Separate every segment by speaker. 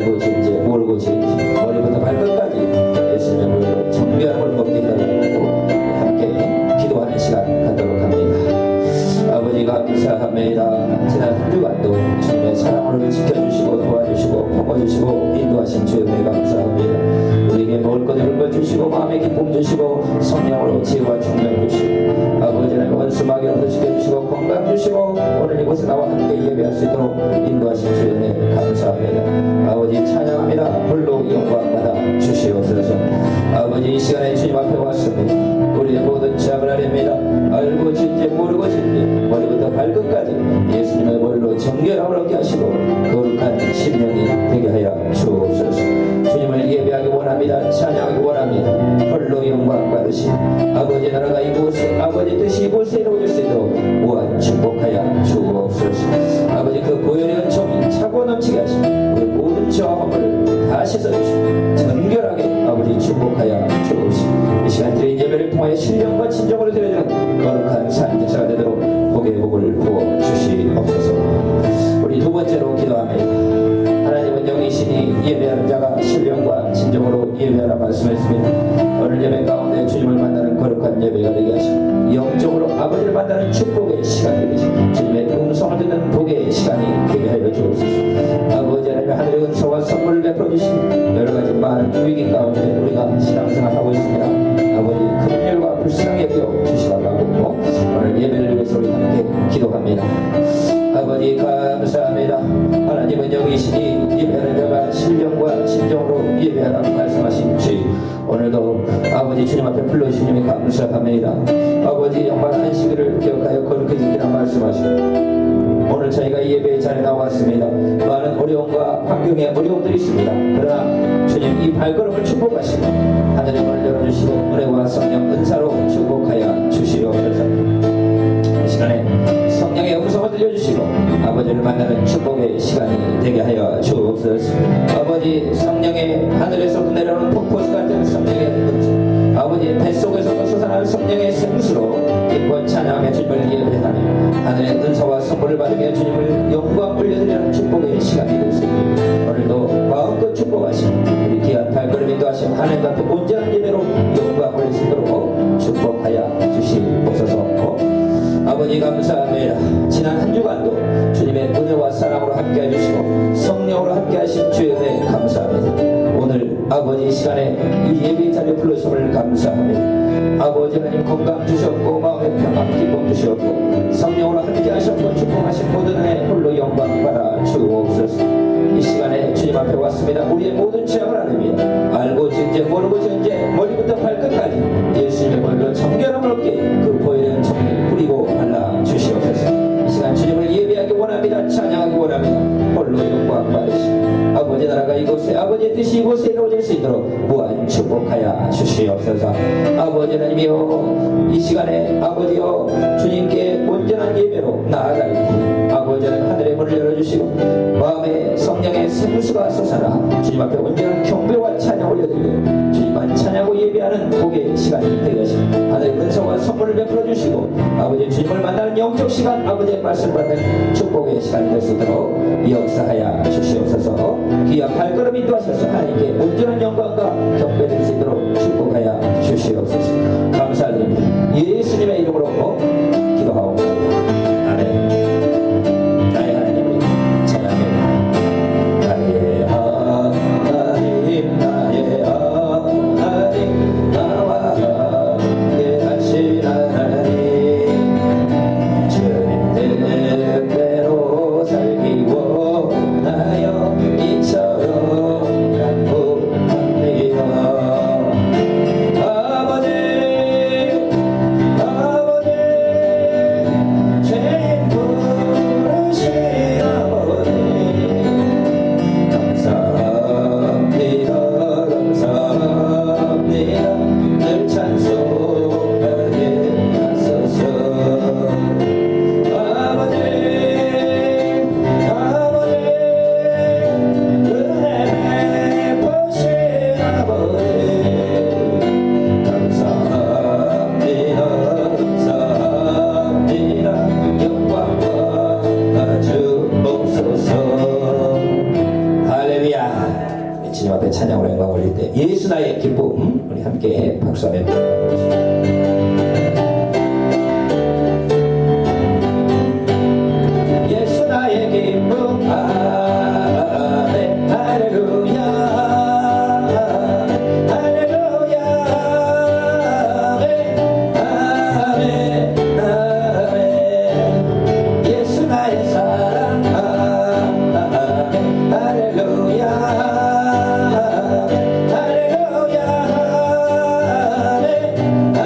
Speaker 1: 알고 지은지 모르고 지은지 머리부터 발끝까지 예수님의 물로 정결함을 먹게 해달라고 함께 기도하는 시간 갖도록 합니다. 아버지 감사합니다. 지난 한 주간도 주님의 사랑으로 지켜주시고 도와주시고 품어주시고 인도하신 주님의 감사합니다. 우리에게 먹을 것 입을 것 주시고 마음의 기쁨 주시고 성령으로 지혜와 총명 주시고 아버지 하나님 원수마귀 없어지게 건강 주시고 오늘 이곳에 나와 함께 예배할 수 있도록 인도하신 주님의 감사합니다. 아버지 찬양합니다. 홀로 영광 받아 주시옵소서. 아버지 이 시간에 주님 앞에 왔습니다. 우리의 모든 죄악을 아립니다. 알고 진지 모르고 진지 머리부터 발끝까지 예수님의 머리로 정결함을 얻게 하시고 거룩한 심령이 되게 하여 주옵소서. 주님을 예배하기 원합니다. 찬양하기 원합니다. 홀로 영광 받으시 아버지 나라가 이곳에 아버지 뜻이 이곳에 이루어질 수 있도록 무한 축복하여 주옵소서. 아버지 그 보혈의 은총이 차고 넘치게 하시고 우리 모든 죄와 허물을 다 씻어주시고 정결하게 아버지 축복하여 주옵소서. 이 시간 드린 예배를 통하여 신령과 진정으로 드려지는 거룩한 산제사가 되도록 복의 복을 부어 주시옵소서. 우리 두 번째로 기도합니다. 하나님은 영이시니 예배하는 자가 신령과 진정으로 예배하라 말씀했습니다. 오늘 예배 가운데 주님을 만나는 거룩한 예배가 되게 하시고 영적으로 아버지를 만나는 축복의 시간이 되게 하시고 주님의 음성을 듣는 복의 시간이 되게 하여 주옵소서. 아버지 하나님 하늘의 은사와 선물을 베풀어 주신 여러가지 많은 위기 가운데 우리가 신앙생활하고 있습니다. 아버지 큰 일과 불쌍히 여겨 주시달라고 오늘 예배를 위해서 우리 함께 기도합니다. 아버지 감사합니다. 하나님은 영이시니 예배하는 자가 신령과 진정으로 예배하라고 말씀하신 주 오늘도 아버지 주님 앞에 불러주시니 감사합니다. 아버지 정말 안식일을 기억하여 거룩히 지키라 말씀하시고 오늘 저희가 예배의 자리에 나왔습니다. 많은 어려움과 환경에 어려움들이 있습니다. 그러나 주님 이 발걸음을 축복하시고 하늘의 문을 열어주시고 은혜와 성령 은사로 축복하여 주시옵소서. 이 시간에 성령의 음성을 들려주시고 아버지를 만나는 축복의 시간이 되게 하여 주옵소서. 아버지 성령의 하늘에서 내려오는 폭포수 같은 성령의 음성 아버지 뱃속에서 솟아나는 성령의 생수로 기뻐 찬양하며 주님을 예배하며 하늘의 은사와 선물을 받으며 주님을 영광 올려드리는 축복의 시간이 되었습니다. 오늘도 마음껏 축복하시고 우리 귀한 발걸음 인도하신 하나님 앞에 온전한 예배로 영광 올릴 수 있도록 축복하여 주시옵소서. 아버지 감사합니다. 지난 한 주간도 주님의 은혜와 사랑으로 함께 해주시고 성령으로 함께 하신 주의 은혜 감사합니다. 오늘 아버지 이 시간에 이 예배의 자리에 불러주심을 감사합니다. 아버지 하나님 건강 주셨고 마음의 평안 기쁨 주셨고 성령으로 함께 하셨고 축복하신 모든 은혜 홀로 영광 받아 주옵소서. 이 시간에 주님 앞에 왔습니다. 우리의 모든 죄악을 아닙니다. 알고 지은지 모르고 지은지 머리부터 발끝까지 예수님의 머리로 정결함을 얻게 그 보혈의 은총이 뿌리고 발라 주시옵소서. 이 시간 주님을 예배하기 원합니다. 찬양하기 원합니다. 홀로 영광 받으시고 아버지 나라가 이곳에 아버지의 뜻이 이곳에 이루어질 수 있도록 무한 축복하여 주시옵소서. 아버지 하나님이여 이 시간에 아버지여 주님께 온전한 예배로 나아갈 때 아버지 하나님 하늘의 문을 열어주시고 마음에 성령의 생수가 솟아나 주님 앞에 온전한 경배와 찬양 올려드리고 주님만 찬양하고 예배하는 복의 시간이 되게 하시고 하늘의 은총과 선물을 베풀어 주시고 아버지 주님을 만나는 영적 시간 아버지의 말씀을 받는 축복의 시간이 될 수 있도록 역사하여 주시옵소서. 귀한 발걸음 인도하셔서 하나님께 온전한 영광과 경배될 수 있도록 축복하여 주시옵소서. 감사드립니다. 예수님의 이름으로 기도하옵니다. 아멘. 나의 하나님 찬양합니다. 나의 하나님 나의 하나님 나와 함께 하신 하나님 주님 뜻대로 살기 원하여 이처럼 간구합니다. 주님 앞에 찬양으로 영광 올릴 때 예수 나의 기쁨 우리 함께 박수하며 예수 나의 기쁨 아멘 할렐루야 할렐루야 아멘 아멘 예수 나의 사랑 아멘 할렐루야 할렐루야 아멘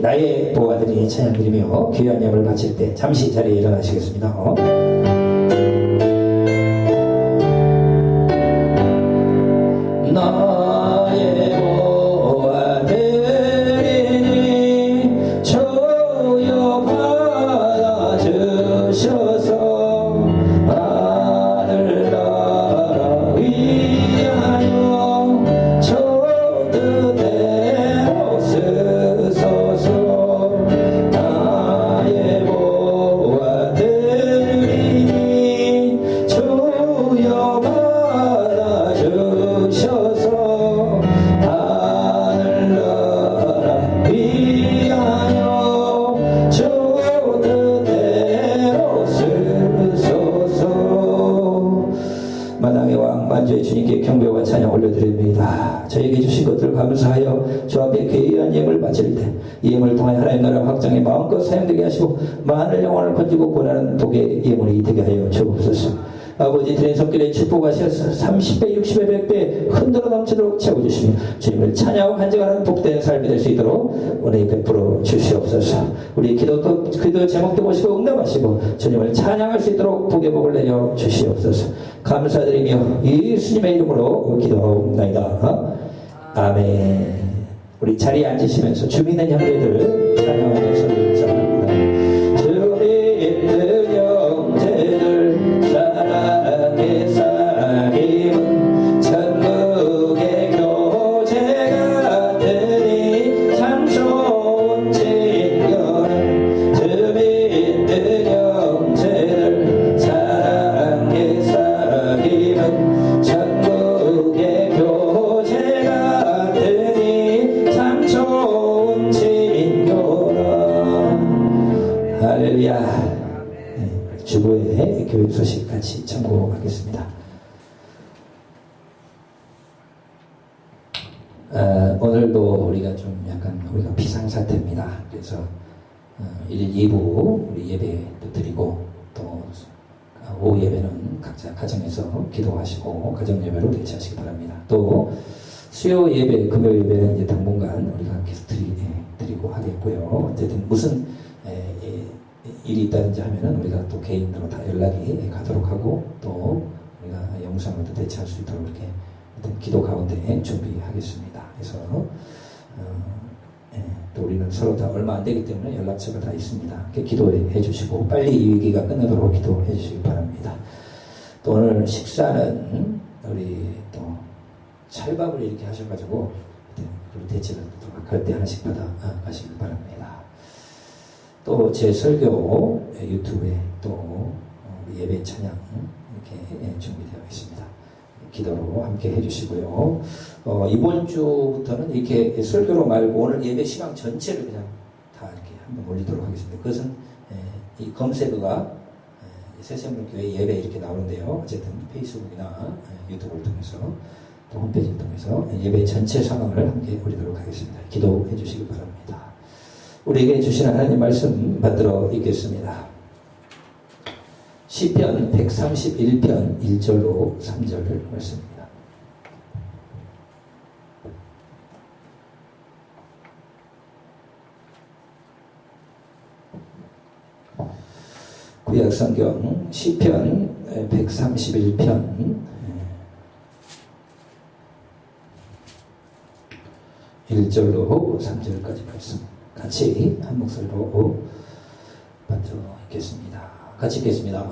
Speaker 1: 나의 보아들이 찬양드리며 귀한 예물을 바칠 때 잠시 자리에 일어나시겠습니다. 나의 보아들이 주여 받아주셔서 하늘나라 위하여 주 뜻대로 쓰소서. 나의 보아들이 주여 받아주셔서 하늘나라 위하여 주 뜻대로 쓰소서. 만왕의 왕 만주의 주님께 경배와 찬양 올려드립니다. 저에게 주신 것들 감사하여 주 앞에 귀한 예물을 바칠 때 이 예물을 통하여 하나님 나라 확장에 마음껏 사용되게 하시고 많은 영혼을 건지고 구원하는 복의 예물이 되게 하여 주옵소서. 아버지 드린 손길에 축복하셔서 30배 60배 100배 흔들어 넘치도록 채워주시며 주님을 찬양하고 간증하는 복된 삶이 될 수 있도록 은혜 베풀어 주시옵소서. 우리 기도 제목도 보시고 응답하시고 주님을 찬양할 수 있도록 복의 복을 내려 주시옵소서. 감사드리며 예수님의 이름으로 기도하옵나이다. 아멘. 우리 자리에 앉으시면서 주민의 형제들 찬양하는 소리를 전합니다. 주민들 형제들 사랑의 사귐은 천국의 교제 같으니 참 좋은 친구는 주민들 형제들 사랑의 사귐은 천국의 교제 같으니 참 좋은 친구라. 할렐루야. 주보의 교육 소식 같이 참고하겠습니다. 오늘도 우리가 좀 약간 우리가 비상사태입니다. 그래서 1일 2부 우리 예배도 드리고 또 오후 예배는 각자 가정에서 기도하시고 가정 예배로 대체하시기 바랍니다. 또 수요 예배, 금요 예배는 이제 당분간 우리가 계속 드리고 하겠고요. 어쨌든 무슨 일이 있다든지 하면은 우리가 또 개인으로 다 연락이 가도록 하고 또 우리가 영상으로도 대체할 수 있도록 이렇게 기도 가운데 준비하겠습니다. 그래서 또 우리는 서로 다 얼마 안 되기 때문에 연락처가 다 있습니다. 기도해 주시고 빨리 이 위기가 끝나도록 기도해 주시기 바랍니다. 또 오늘 식사는 우리 또 찰밥을 이렇게 하셔가지고 대체를 갈 때 하나씩 받아 가시기 바랍니다. 또 제 설교 유튜브에 또 예배 찬양 이렇게 준비되어 있습니다. 기도로 함께 해주시고요. 이번 주부터는 이렇게 설교로 말고 오늘 예배 시간 전체를 그냥 다 이렇게 한번 올리도록 하겠습니다. 그것은 이 검색어가 새샘물교회 예배 이렇게 나오는데요. 어쨌든 페이스북이나 유튜브를 통해서 또 홈페이지를 통해서 예배 전체 상황을 함께 올리도록 하겠습니다. 기도해 주시기 바랍니다. 우리에게 주시는 하나님 말씀 받들어 읽겠습니다. 시편 131편 1절로 3절 말씀입니다. 구약성경 시편 131편 1절로 3절까지 말씀 같이 한 목소리로 받들어 읽겠습니다. 같이 읽겠습니다.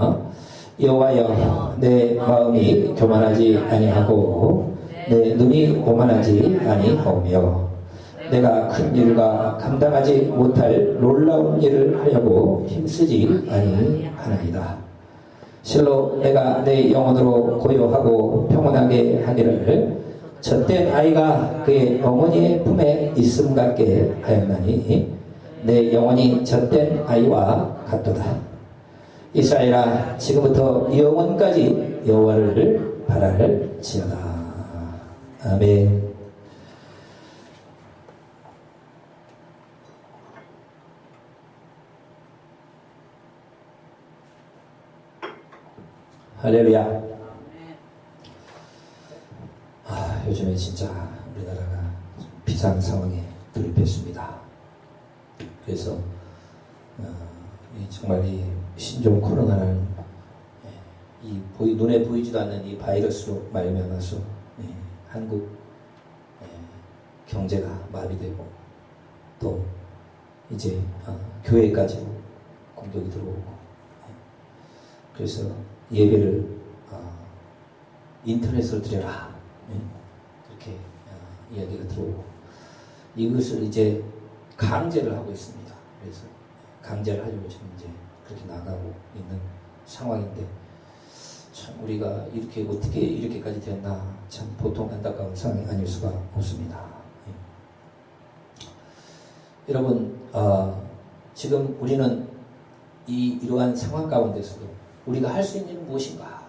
Speaker 1: 여호와여, 내 마음이 교만하지 아니하고 내 눈이 오만하지 아니하오며 내가 큰 일과 감당하지 못할 놀라운 일을 하려고 힘쓰지 아니하나이다. 실로 내가 내 영혼으로 고요하고 평온하게 하기를 젖된 아이가 그의 어머니의 품에 있음 같게 하였나니 내 영혼이 젖된 아이와 같도다. 이스라엘아, 지금부터 영원까지 여호와를 바랄지어다. 아멘. 할렐루야. 요즘에 진짜 우리나라가 비상 상황에 돌입했습니다. 그래서 정말 이 신종 코로나라는 이 눈에 보이지도 않는 이 바이러스로 말미암아서 한국 경제가 마비되고 또 이제 교회까지도 공격이 들어오고 그래서 예배를 인터넷으로 드려라 그렇게 이야기가 들어오고 이것을 이제 강제를 하고 있습니다. 그래서 강제를 하려고 지금 이제 그렇게 나가고 있는 상황인데 참 우리가 이렇게 어떻게 이렇게까지 됐나 참 보통 안타까운 상황이 아닐 수가 없습니다. 여러분 지금 우리는 이러한 상황 가운데서도 우리가 할 수 있는 일은 무엇인가?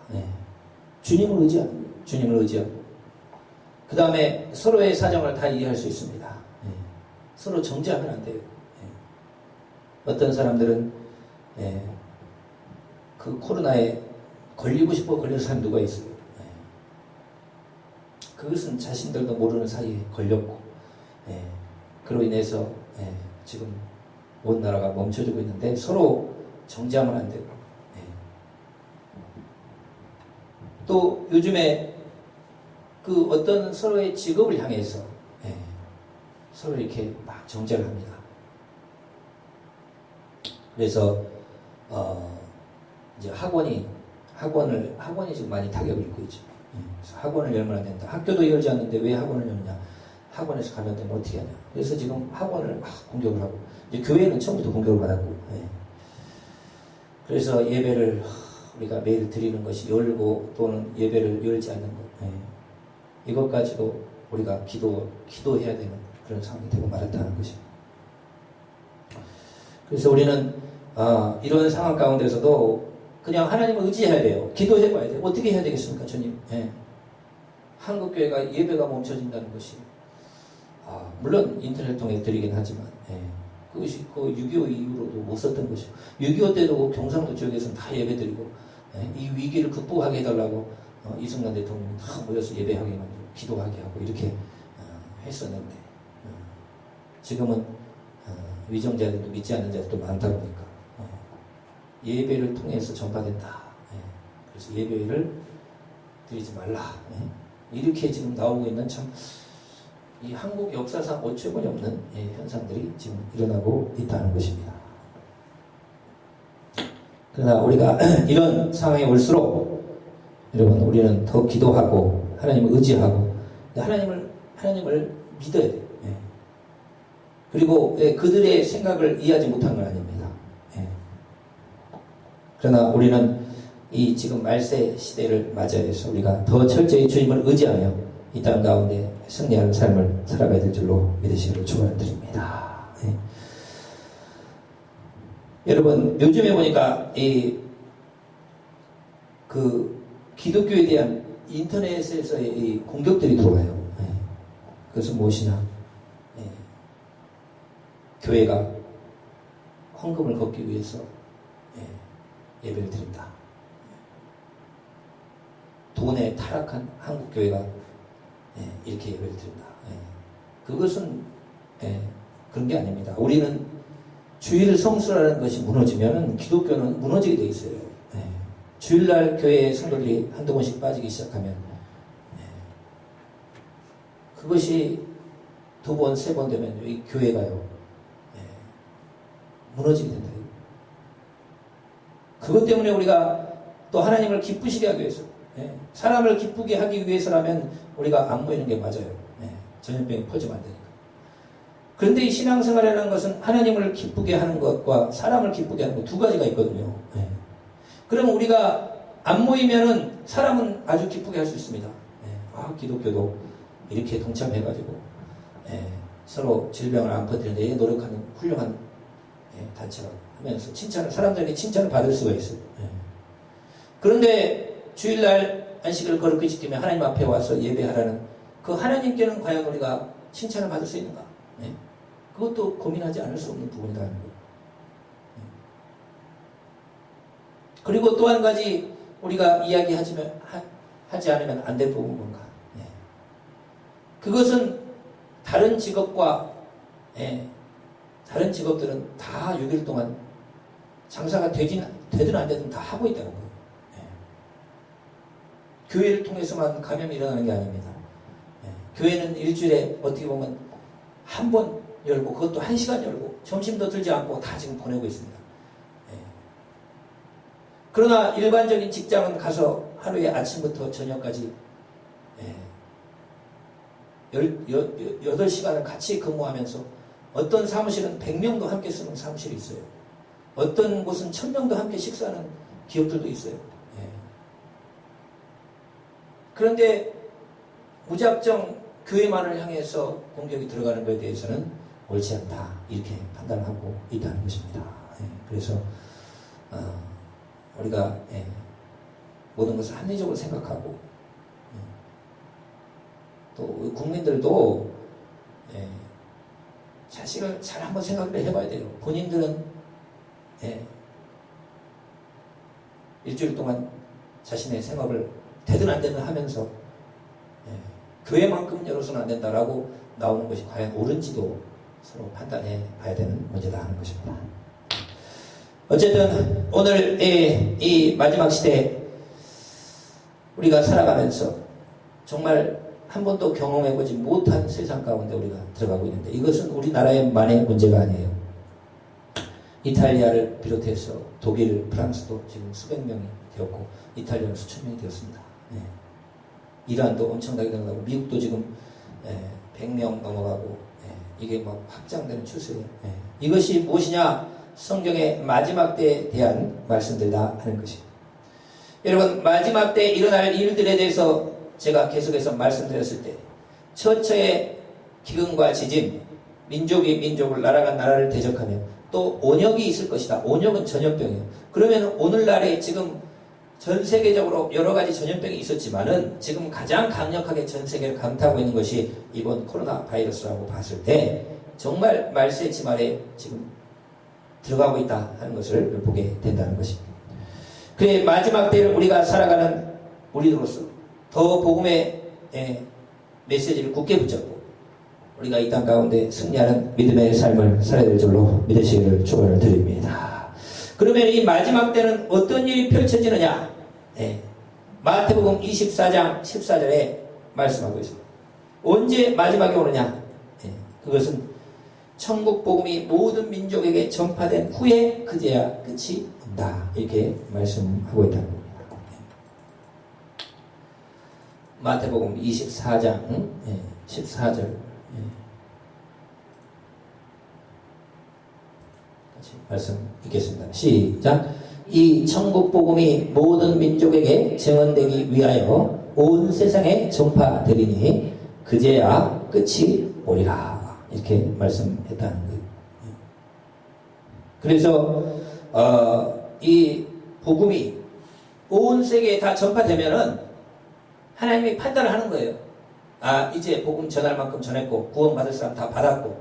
Speaker 1: 주님을 의지하고 주님을 의지하고 그 다음에 서로의 사정을 다 이해할 수 있습니다. 서로 정죄하면 안 돼요. 어떤 사람들은 그 코로나에 걸리고 싶어 걸린 사람이 누가 있어요. 그것은 자신들도 모르는 사이에 걸렸고 그로 인해서 지금 온 나라가 멈춰지고 있는데 서로 정죄하면 안 되고 또 요즘에 그 어떤 서로의 직업을 향해서 서로 이렇게 막 정죄를 합니다. 그래서 이제 학원이 지금 많이 타격을 입고 있죠. 그래서 학원을 열면 안 된다. 학교도 열지 않는데 왜 학원을 열느냐? 학원에서 감염되면 어떻게 하냐? 그래서 지금 학원을 막 공격을 하고 이제 교회는 처음부터 공격을 받았고 그래서 예배를 우리가 매일 드리는 것이 열고 또는 예배를 열지 않는 것 이것까지도 우리가 기도해야 되는 그런 상황이 되고 말았다는 것입니다. 그래서 우리는 이런 상황 가운데서도 그냥 하나님을 의지해야 돼요. 기도해봐야 돼요. 어떻게 해야 되겠습니까, 주님? 한국교회가 예배가 멈춰진다는 것이 물론 인터넷 통해 드리긴 하지만 그것이 그 6.25 이후로도 못 썼던 것이고 6.25 때도 경상도 지역에서는 다 예배드리고 이 위기를 극복하게 해달라고 이승만 대통령이 다 모여서 예배하게 만들고 기도하게 하고 이렇게 했었는데 지금은 위정자들도 믿지 않는 자들도 많다 보니까 예배를 통해서 전파된다. 그래서 예배를 드리지 말라. 이렇게 지금 나오고 있는 참 이 한국 역사상 어처구니 없는 현상들이 지금 일어나고 있다는 것입니다. 그러나 우리가 이런 상황에 올수록 여러분 우리는 더 기도하고 하나님을 의지하고 하나님을 믿어야 돼요. 그리고 그들의 생각을 이해하지 못한 건 아닙니다. 그러나 우리는 이 지금 말세 시대를 맞이해서 우리가 더 철저히 주님을 의지하며 이 땅 가운데 승리하는 삶을 살아가야 될 줄로 믿으시기를 축원드립니다. 여러분 요즘에 보니까 그 기독교에 대한 인터넷에서의 이 공격들이 들어와요. 그것은 무엇이냐? 교회가 헌금을 걷기 위해서 예배를 드린다. 돈에 타락한 한국 교회가 이렇게 예배를 드린다. 그것은 그런 게 아닙니다. 우리는 주일 성수라는 것이 무너지면 기독교는 무너지게 돼 있어요. 주일날 교회의 성도들이 한두 번씩 빠지기 시작하면 그것이 두 번, 세 번 되면 이 교회가요 무너지게 된다. 그것 때문에 우리가 또 하나님을 기쁘시게 하기 위해서 사람을 기쁘게 하기 위해서라면 우리가 안 모이는 게 맞아요. 전염병이 퍼지면 안 되니까. 그런데 이 신앙생활이라는 것은 하나님을 기쁘게 하는 것과 사람을 기쁘게 하는 것 두 가지가 있거든요. 그럼 우리가 안 모이면은 사람은 아주 기쁘게 할 수 있습니다. 기독교도 이렇게 동참해가지고 서로 질병을 안 퍼뜨리는데 노력하는 훌륭한 단체가 하면서 사람들에게 칭찬을 받을 수가 있어요. 그런데 주일날 안식을 거룩히 지키며 하나님 앞에 와서 예배하라는 그 하나님께는 과연 우리가 칭찬을 받을 수 있는가? 그것도 고민하지 않을 수 없는 부분이라는 거예요. 그리고 또 한 가지 우리가 하지 않으면 안 될 부분은 뭔가? 그것은 다른 직업과 다른 직업들은 다 6일 동안 장사가 되든 안 되든 다 하고 있다는 거예요. 예. 교회를 통해서만 감염이 일어나는 게 아닙니다. 예. 교회는 일주일에 어떻게 보면 한 번 열고 그것도 1시간 열고 점심도 들지 않고 다 지금 보내고 있습니다. 예. 그러나 일반적인 직장은 가서 하루에 아침부터 저녁까지 8시간을 같이 근무하면서 어떤 사무실은 100명도 함께 쓰는 사무실이 있어요. 어떤 곳은 1000명도 함께 식사하는 기업들도 있어요. 예. 그런데 무작정 교회만을 향해서 공격이 들어가는 것에 대해서는 옳지 않다 이렇게 판단하고 있다는 것입니다. 예. 그래서 우리가 모든 것을 합리적으로 생각하고 또 국민들도 자식을 잘 한번 생각을 해봐야 돼요. 본인들은 일주일 동안 자신의 생업을 되든 안 되든 하면서 교회만큼 열어서는 안 된다라고 나오는 것이 과연 옳은지도 서로 판단해 봐야 되는 문제다 하는 것입니다. 어쨌든 오늘 이 마지막 시대에 우리가 살아가면서 정말 한 번도 경험해보지 못한 세상 가운데 우리가 들어가고 있는데 이것은 우리나라의만의 문제가 아니에요. 이탈리아를 비롯해서 독일, 프랑스도 지금 수백 명이 되었고 이탈리아는 수천 명이 되었습니다. 네. 이란도 엄청나게 늘어나고 미국도 지금 100명 넘어가고 이게 막 확장되는 추세예요. 이것이 무엇이냐? 성경의 마지막 때에 대한 말씀들이다 하는 것입니다. 여러분 마지막 때 일어날 일들에 대해서 제가 계속해서 말씀드렸을 때 처처의 기근과 지진, 민족이 민족을, 나라가 나라를 대적하며 또 온역이 있을 것이다. 온역은 전염병이에요. 그러면 오늘날에 지금 전 세계적으로 여러 가지 전염병이 있었지만은 지금 가장 강력하게 전 세계를 강타하고 있는 것이 이번 코로나 바이러스라고 봤을 때 정말 말세치 말에 지금 들어가고 있다 하는 것을 보게 된다는 것입니다. 그의 마지막 때를 우리가 살아가는 우리로서 더 복음의 메시지를 굳게 붙잡고 우리가 이 땅 가운데 승리하는 믿음의 삶을 살아야 될 줄로 믿으시기를 축원을 드립니다. 그러면 이 마지막 때는 어떤 일이 펼쳐지느냐? 마태복음 24장 14절에 말씀하고 있습니다. 언제 마지막이 오느냐? 그것은 천국 복음이 모든 민족에게 전파된 후에 그제야 끝이 온다. 이렇게 말씀하고 있다는 겁니다. 마태복음 24장 14절 같이 말씀 읽겠습니다. 시작. 이 천국 복음이 모든 민족에게 증언되기 위하여 온 세상에 전파되리니 그제야 끝이 오리라. 이렇게 말씀했다는 거예요. 그래서 이 복음이 온 세계에 다 전파되면은 하나님이 판단을 하는 거예요. 아, 이제 복음 전할 만큼 전했고 구원받을 사람 다 받았고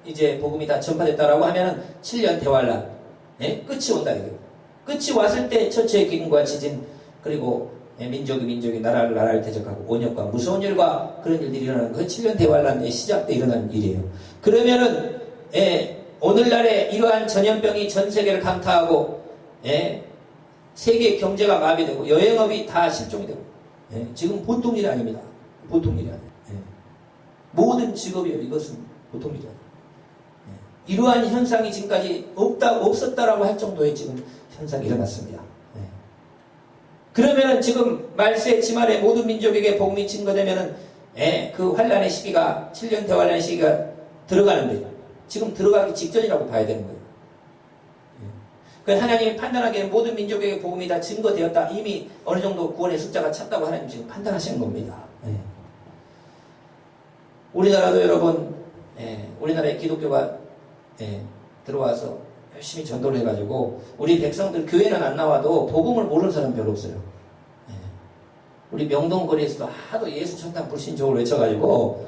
Speaker 1: 이제 복음이 다 전파됐다라고 하면은 7년 대환란 끝이 온다 이거예요. 끝이 왔을 때 처처의 기근과 지진 그리고 민족이 나라를 대적하고 온역과 무서운 일과 그런 일들이 일어나는 그 7년 대환란의 시작 때 일어나는 일이에요. 그러면은 오늘날에 이러한 전염병이 전 세계를 강타하고 세계 경제가 마비되고 여행업이 다 실종이 되고 지금 보통 일이 아닙니다. 보통 일이 아니에요. 모든 직업이요. 이것은 보통 일이 아니에요. 이러한 현상이 지금까지 없었다라고 할 정도의 지금 현상이 일어났습니다. 그러면은 지금 말세 지말에 모든 민족에게 복음이 증거되면은 그 환란의 시기가 7년 대환란의 시기가 들어가는데 지금 들어가기 직전이라고 봐야 되는 거예요. 하나님이 판단하기에 모든 민족에게 복음이 다 증거되었다. 이미 어느 정도 구원의 숫자가 찼다고 하나님 지금 판단하시는 겁니다. 우리나라도 여러분, 우리나라에 기독교가 들어와서 열심히 전도를 해가지고 우리 백성들 교회는 안 나와도 복음을 모르는 사람 별로 없어요. 우리 명동거리에서도 하도 예수 천당 불신족을 외쳐가지고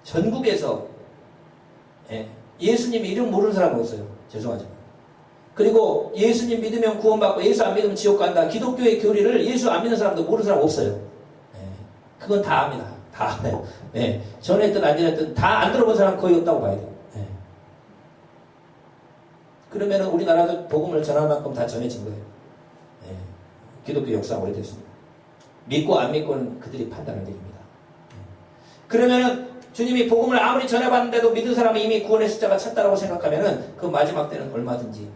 Speaker 1: 전국에서 예수님 이름 모르는 사람은 없어요. 죄송하지만. 그리고 예수님 믿으면 구원받고 예수 안 믿으면 지옥 간다. 기독교의 교리를 예수 안 믿는 사람도 모르는 사람 없어요. 그건 다 압니다. 다 알아요. 예. 전했든 안 전했든 다 안 들어본 사람 거의 없다고 봐야 돼요. 예. 그러면은 우리나라도 복음을 전할 만큼 다 전해진 거예요. 예. 기독교 역사가 오래됐습니다. 믿고 안 믿고는 그들이 판단을 내립니다. 예. 그러면은 주님이 복음을 아무리 전해봤는데도 믿은 사람이 이미 구원의 숫자가 찼다라고 생각하면은 그 마지막 때는 얼마든지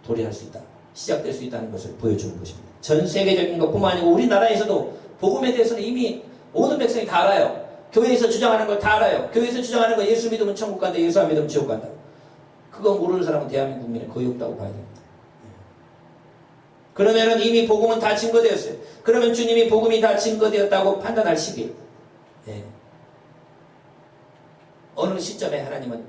Speaker 1: 도래할 수 있다. 시작될 수 있다는 것을 보여주는 것입니다. 전 세계적인 것뿐만 아니고 우리나라에서도 복음에 대해서는 이미 모든 백성이 다 알아요. 교회에서 주장하는 걸 다 알아요. 교회에서 주장하는 거 예수 믿으면 천국 간다. 예수 안 믿으면 지옥 간다. 그거 모르는 사람은 대한민국 국민에 거의 없다고 봐야 됩니다. 그러면은 이미 복음은 다 증거되었어요. 그러면 주님이 복음이 다 증거되었다고 판단할 시기. 예. 어느 시점에 하나님은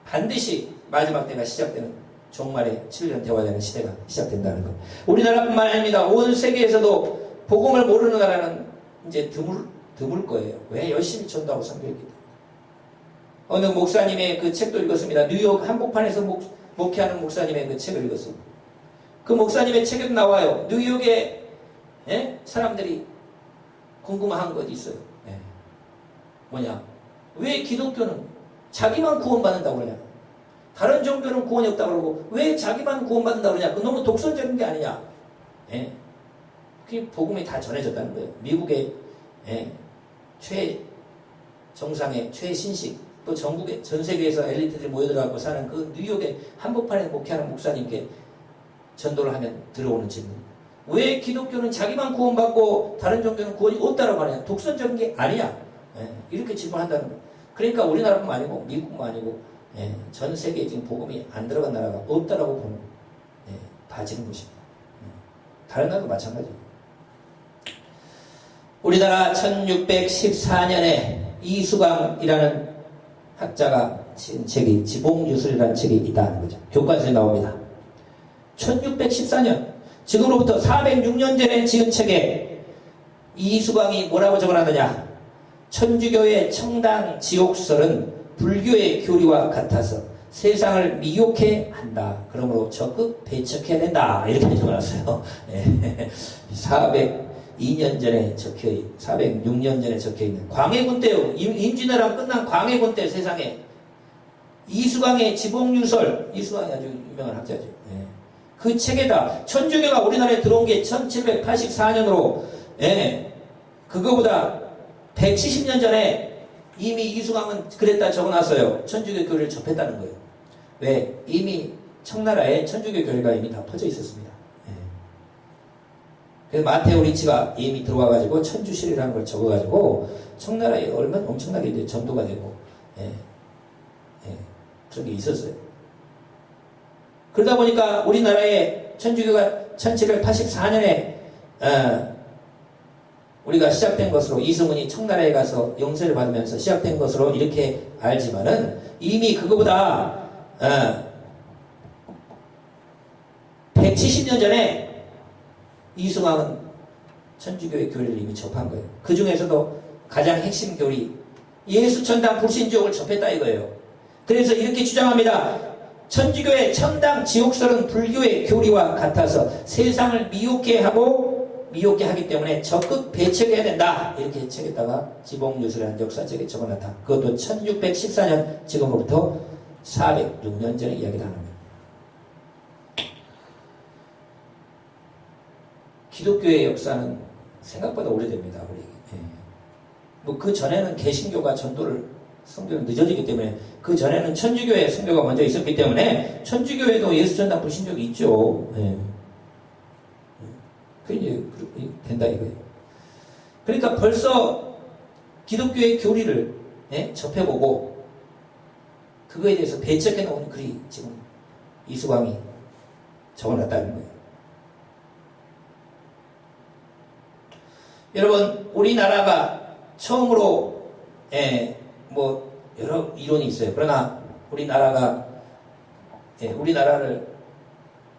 Speaker 1: 반드시 마지막 때가 시작되는 종말의 7년 대화되는 시대가 시작된다는 것. 우리나라뿐만 아닙니다. 온 세계에서도 복음을 모르는 나라는 이제 드물 거예요. 왜? 열심히 전도하고 선교했기 때문에. 어느 목사님의 그 책도 읽었습니다. 뉴욕 한복판에서 목회하는 목사님의 그 책을 읽었습니다. 그 목사님의 책에도 나와요. 뉴욕의 사람들이 궁금한 것이 있어요. 뭐냐? 왜 기독교는 자기만 구원받는다고 그러냐? 다른 종교는 구원이 없다고 그러고 왜 자기만 구원받는다고 그러냐? 그 너무 독선적인 게 아니냐? 그게 복음이 다 전해졌다는 거예요. 미국의 최정상의 최신식 또 전국의 전 세계에서 엘리트들이 모여들어가고 사는 그 뉴욕의 한복판에 목회하는 목사님께 전도를 하면 들어오는 질문. 왜 기독교는 자기만 구원받고 다른 종교는 구원이 없다라고 하냐? 독선적인 게 아니야. 이렇게 질문한다는 거예요. 그러니까 우리나라뿐만 아니고 미국뿐만 아니고 전 세계에 지금 복음이 안 들어간 나라가 없다라고 보는 봐지는 것입니다. 다른 나라도 마찬가지예요. 우리나라 1614년에 이수광이라는 학자가 지은 책이 지봉유술이라는 책이 있다는 거죠. 교과서에 나옵니다. 1614년 지금으로부터 406년 전에 지은 책에 이수광이 뭐라고 적어놨느냐? 천주교의 청당 지옥설은 불교의 교리와 같아서 세상을 미혹해 한다. 그러므로 적극 배척해야 된다. 이렇게 적어놨어요. 402년 전에 406년 전에 적혀있는 광해군 때요. 임진왜란 끝난 광해군 때 세상에 이수광의 지봉유설, 이수광이 아주 유명한 학자죠. 그 책에다 천주교가 우리나라에 들어온 게 1784년으로 그거보다 170년 전에 이미 이수광은 그랬다 적어놨어요. 천주교 교리를 접했다는 거예요. 왜? 이미 청나라에 천주교 교리가 이미 다 퍼져 있었습니다. 그래서 마테오 리치가 이미 들어와가지고 천주실이라는 걸 적어가지고 청나라에 얼마나 엄청나게 이제 전도가 되고 그런 게 있었어요. 그러다 보니까 우리나라에 천주교가 1784년에 우리가 시작된 것으로 이승훈이 청나라에 가서 영세를 받으면서 시작된 것으로 이렇게 알지만은 이미 그거보다 170년 전에 이승왕은 천주교의 교리를 이미 접한 거예요. 그 중에서도 가장 핵심 교리 예수천당 불신지옥을 접했다 이거예요. 그래서 이렇게 주장합니다. 천주교의 천당 지옥설은 불교의 교리와 같아서 세상을 미혹게 하기 때문에 적극 배척해야 된다. 이렇게 책에다가 지봉유술이라는 역사책에 적어놨다. 그것도 1614년 지금으로부터 406년 전의 이야기를 하는 거예요. 기독교의 역사는 생각보다 오래됩니다. 뭐 그 전에는 개신교가 전도를 선교는 늦어지기 때문에 그 전에는 천주교의 선교가 먼저 있었기 때문에 천주교에도 예수전당 불신족이 있죠. 그게 이제 된다 이거예요. 그러니까 벌써 기독교의 교리를 접해보고 그거에 대해서 배척해 놓은 글이 지금 이수광이 적어놨다는 거예요. 여러분 우리나라가 처음으로 뭐 여러 이론이 있어요. 그러나 우리나라가 우리나라를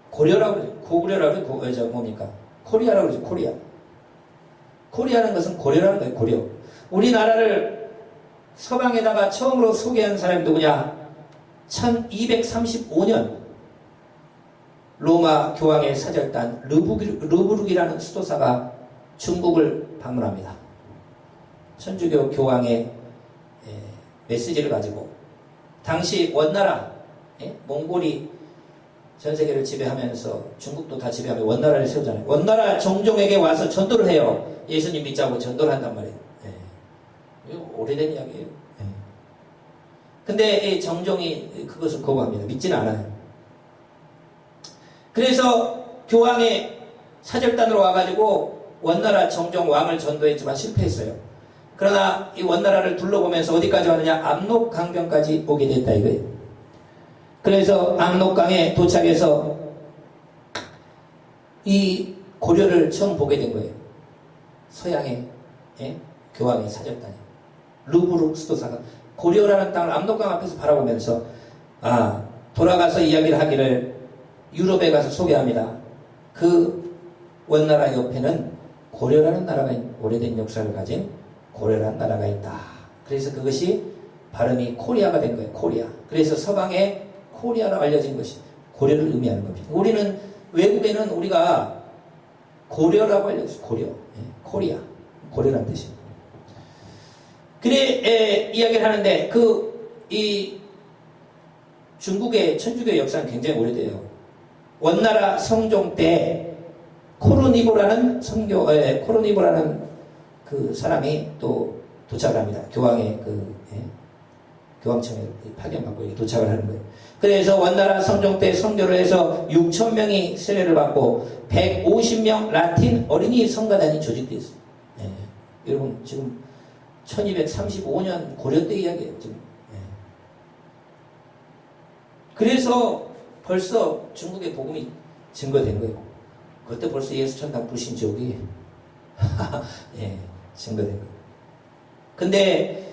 Speaker 1: 고려라고 그러죠. 고구려라고 그러죠. 뭡니까? 코리아라고 그러죠. 코리아. 코리아라는 것은 고려라는 거예요. 고려. 우리나라를 서방에다가 처음으로 소개한 사람이 누구냐? 1235년 로마 교황의 사절단 르부르기라는 수도사가 중국을 방문합니다. 천주교 교황의 메시지를 가지고 당시 원나라 몽골이 전 세계를 지배하면서 중국도 다 지배하며 원나라를 세우잖아요. 원나라 종종에게 와서 전도를 해요. 예수님 믿자고 전도를 한단 말이에요. 이거 오래된 이야기예요. 근데 이 정종이 그것을 거부합니다. 믿지는 않아요. 그래서 교황의 사절단으로 와가지고 원나라 정종 왕을 전도했지만 실패했어요. 그러나 이 원나라를 둘러보면서 어디까지 왔느냐? 압록강변까지 오게 됐다 이거예요. 그래서 압록강에 도착해서 이 고려를 처음 보게 된 거예요. 서양의 교황의 사절단이 루브르 수도사가 고려라는 땅을 압록강 앞에서 바라보면서 돌아가서 이야기를 하기를 유럽에 가서 소개합니다. 그 원나라 옆에는 고려라는 나라가 오래된 역사를 가진 고려라는 나라가 있다. 그래서 그것이 발음이 코리아가 된 거예요. 코리아. 그래서 서방의 코리아로 알려진 것이 고려를 의미하는 겁니다. 우리는 외국에는 우리가 고려라고 알려졌어요. 고려. 코리아. 고려라는 뜻입니다. 그래 이야기를 하는데 이 중국의 천주교 역사는 굉장히 오래돼요. 원나라 성종 때 코르니보라는 코르니보라는 그 사람이 또 도착을 합니다. 교황의 교황청에 파견받고 도착을 하는 거예요. 그래서 원나라 성종 때 선교를 해서 6,000명이 세례를 받고 150명 라틴 어린이 성가단이 조직되어 있어요. 여러분 지금 1235년 고려 때 이야기예요. 지금. 그래서 벌써 중국의 복음이 증거된 거예요. 그때 벌써 예수 천당 불신지옥이 증거된 거예요. 근데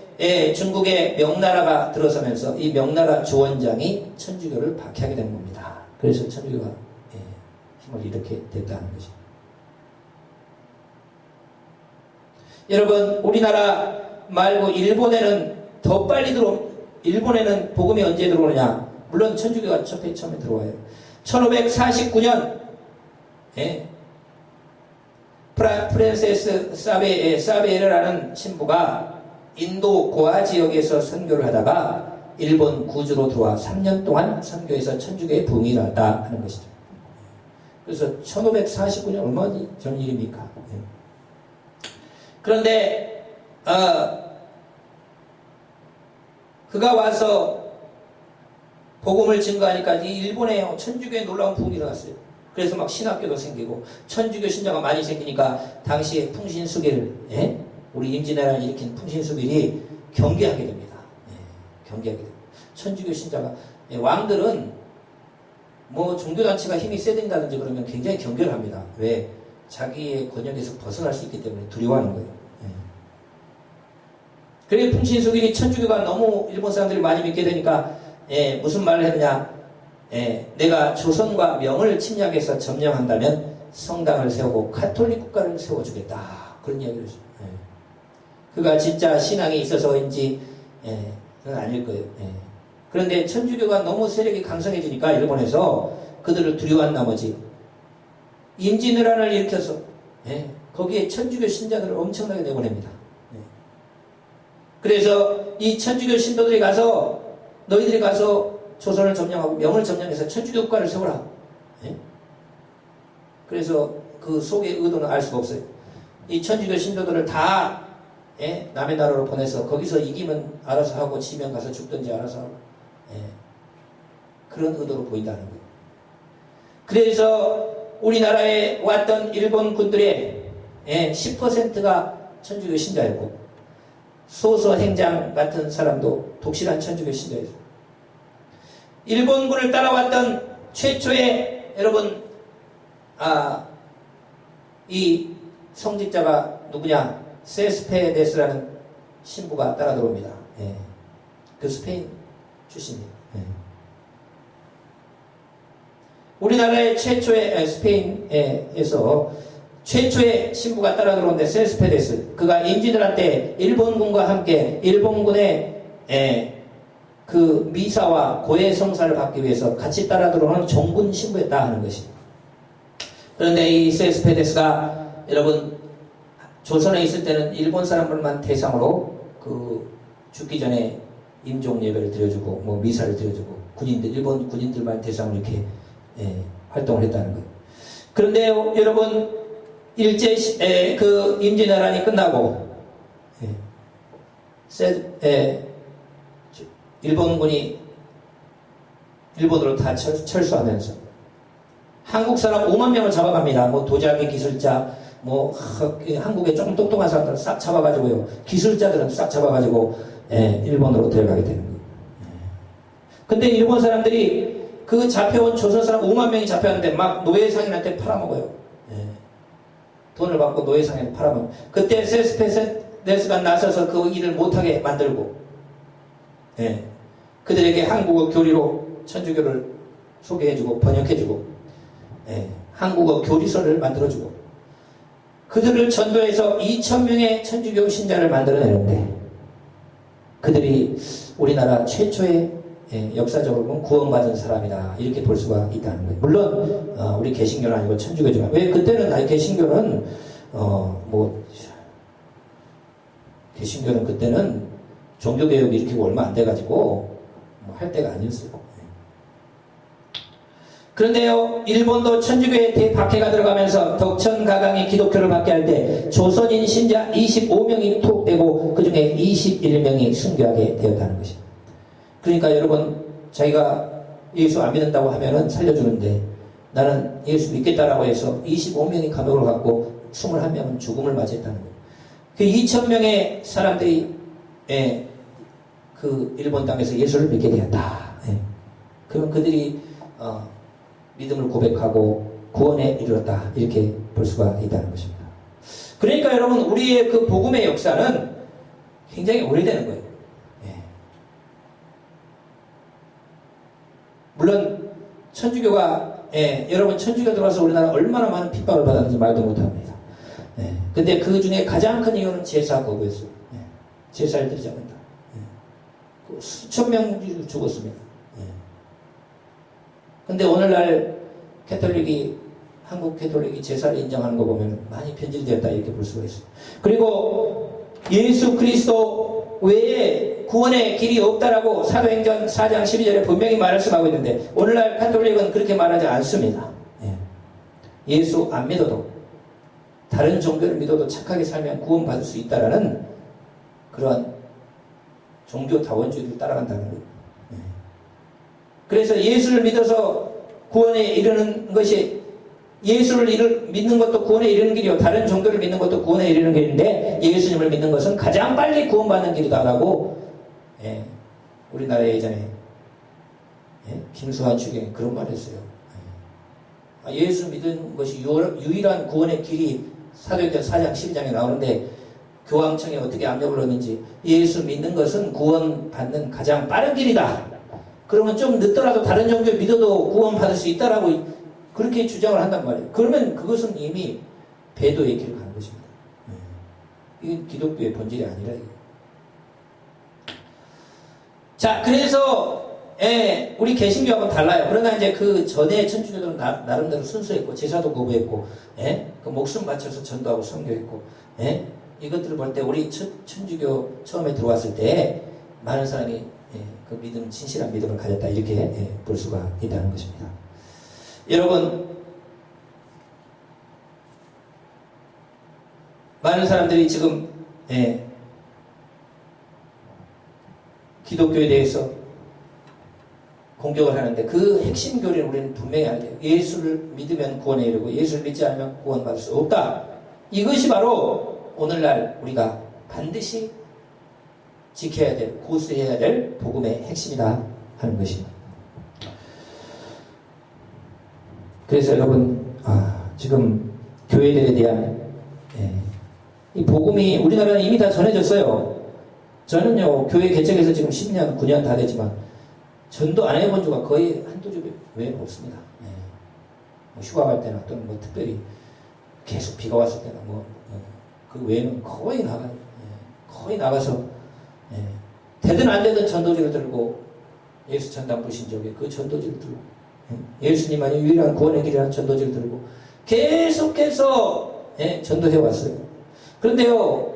Speaker 1: 중국의 명나라가 들어서면서 이 명나라 주원장이 천주교를 박해하게 된 겁니다. 그래서 천주교가 힘을 잃게 됐다는 것이죠. 여러분 우리나라 말고 일본에는 더 빨리 일본에는 복음이 언제 들어오느냐? 물론 천주교가 처음에 들어와요. 1549년 프란세스 사베르라는 신부가 인도 고아 지역에서 선교를 하다가 일본 구주로 들어와 3년 동안 선교해서 천주교에 부흥이 일어났다 하는 것이죠. 그래서 1549년 얼마나 전 일입니까? 그런데 그가 와서 복음을 증거하니까 이 일본에 천주교에 놀라운 부흥이 일어났어요. 그래서 막 신학교도 생기고 천주교 신자가 많이 생기니까 당시에 풍신수길을 우리 임진왜란을 일으킨 풍신수길이 경계하게 됩니다. 경계하게 됩니다. 천주교 신자가 왕들은 뭐 종교단체가 힘이 세진다든지 그러면 굉장히 경계를 합니다. 왜? 자기의 권역에서 벗어날 수 있기 때문에 두려워하는 거예요. 그래 풍신수길이 천주교가 너무 일본 사람들이 많이 믿게 되니까 무슨 말을 했느냐? 내가 조선과 명을 침략해서 점령한다면 성당을 세우고 카톨릭 국가를 세워주겠다. 그런 이야기를 했어요. 그가 진짜 신앙이 있어서인지 그건 아닐 거예요. 그런데 천주교가 너무 세력이 강성해지니까 일본에서 그들을 두려워한 나머지 임진왜란을 일으켜서 거기에 천주교 신자들을 엄청나게 내보냅니다. 그래서 이 천주교 신도들이 가서 너희들이 가서 조선을 점령하고 명을 점령해서 천주교 국가를 세워라. 그래서 그 속의 의도는 알 수가 없어요. 이 천주교 신도들을 다 남의 나라로 보내서 거기서 이기면 알아서 하고 지면 가서 죽든지 알아서 하고 그런 의도로 보인다는 거예요. 그래서 우리나라에 왔던 일본 군들의 10%가 천주교 신자였고 소서 행장 같은 사람도 독실한 천주교 신자였어요. 일본군을 따라왔던 최초의 여러분 이 성직자가 누구냐? 세스페데스라는 신부가 따라 들어옵니다. 그 스페인 출신이에요. 우리나라의 최초의 스페인에서 최초의 신부가 따라 들어오는데 세스페데스 그가 임진왜란 때 일본군과 함께 일본군의 그 미사와 고해 성사를 받기 위해서 같이 따라 들어오는 종군 신부였다 하는 것입니다. 그런데 이 세스페데스가 여러분 조선에 있을 때는 일본 사람들만 대상으로 죽기 전에 임종 예배를 드려주고 뭐 미사를 드려주고 일본 군인들만 대상으로 이렇게 활동을 했다는 거예요. 그런데요, 여러분 임진왜란이 끝나고 일본군이 일본으로 다 철수하면서 한국 사람 5만 명을 잡아갑니다. 뭐 도자기 기술자, 뭐 한국에 조금 똑똑한 사람들 싹 잡아가지고요. 기술자들은 싹 잡아가지고 일본으로 데려가게 되는 거예요. 근데 일본 사람들이 그 잡혀온 조선 사람 5만 명이 잡혔는데 막 노예상인한테 팔아먹어요. 돈을 받고 노예상인한테 팔아먹어요. 그때 세스페센데스가 나서서 그 일을 못하게 만들고 그들에게 한국어 교리로 천주교를 소개해주고 번역해주고 한국어 교리서를 만들어주고 그들을 전도해서 2,000명의 천주교 신자를 만들어내는데 그들이 우리나라 최초의 역사적으로 보면 구원받은 사람이다 이렇게 볼 수가 있다는 거예요. 물론 우리 개신교는 아니고 천주교지만 왜 그때는 개신교는 개신교는 그때는 종교개혁이 일으키고 얼마 안 돼가지고 할 때가 아니었어요. 그런데요, 일본도 천주교의 대박해가 들어가면서 덕천가강이 기독교를 받게 할 때 조선인 신자 25명이 투옥되고 그 중에 21명이 순교하게 되었다는 것입니다. 그러니까 여러분, 자기가 예수 안 믿는다고 하면은 살려주는데 나는 예수 믿겠다라고 해서 25명이 감옥을 갖고 21명은 죽음을 맞이했다는 거예요. 그 2,000명의 사람들이 그 일본 땅에서 예수를 믿게 되었다. 그럼 그들이 믿음을 고백하고 구원에 이르렀다 이렇게 볼 수가 있다는 것입니다. 그러니까 여러분 우리의 그 복음의 역사는 굉장히 오래되는 거예요. 물론 천주교가 여러분 천주교 들어와서 우리나라 얼마나 많은 핍박을 받았는지 말도 못합니다. 근데 그 중에 가장 큰 이유는 제사 거부였어요. 제사를 드리지 않는다. 수천 명이 죽었습니다. 근데 오늘날 한국 캐톨릭이 제사를 인정하는 거 보면 많이 변질되었다 이렇게 볼 수가 있어요. 그리고 예수 그리스도 외에 구원의 길이 없다라고 사도행전 4장 12절에 분명히 말씀하고 있는데 오늘날 카톨릭은 그렇게 말하지 않습니다. 예수 안 믿어도 다른 종교를 믿어도 착하게 살면 구원받을 수 있다라는 그러한 종교다원주의를 따라간다는 거예요. 그래서 예수를 믿어서 구원에 이르는 것이 예수를 믿는 것도 구원에 이르는 길이요 다른 종교를 믿는 것도 구원에 이르는 길인데 예수님을 믿는 것은 가장 빨리 구원받는 길이다라고 우리나라에 예전에 김수환 주경이 그런 말을 했어요. 예수 믿는 것이 유일한 구원의 길이 사도행전 4장 12장에 나오는데 교황청에 어떻게 압력을 넣는지 예수 믿는 것은 구원받는 가장 빠른 길이다. 그러면 좀 늦더라도 다른 종교 믿어도 구원받을 수 있다라고 그렇게 주장을 한단 말이에요. 그러면 그것은 이미 배도의 길을 가는 것입니다. 이게 기독교의 본질이 아니라 이거. 자, 그래서 우리 개신교하고는 달라요. 그러나 이제 그 전에 천주교들은 나름대로 순수했고 제사도 거부했고 그 목숨 바쳐서 전도하고 선교했고 이것들을 볼 때 우리 천주교 처음에 들어왔을 때 많은 사람이 그 믿음, 진실한 믿음을 가졌다 이렇게 볼 수가 있다는 것입니다. 여러분 많은 사람들이 지금 기독교에 대해서 공격을 하는데 그 핵심 교리는 우리는 분명히 알아야 돼요. 예수를 믿으면 구원에 이르고 예수를 믿지 않으면 구원받을 수 없다. 이것이 바로 오늘날 우리가 반드시 지켜야 될, 고수해야 될 복음의 핵심이다 하는 것입니다. 그래서 여러분 지금 교회들에 대한 이 복음이 우리나라는 이미 다 전해졌어요. 저는요 교회 개척해서 지금 10년, 9년 다 되지만 전도 안 해본 주가 거의 한두 주 외에는 없습니다. 뭐 휴가 갈 때나 또는 뭐 특별히 계속 비가 왔을 때나 그 외에는 거의 나가서 되든 안 되든 전도지를 들고 예수 전당 부신 적에 그 전도지를 들고 예수님만이 유일한 구원의 길이라는 전도지를 들고 계속해서 전도해 왔어요. 그런데요,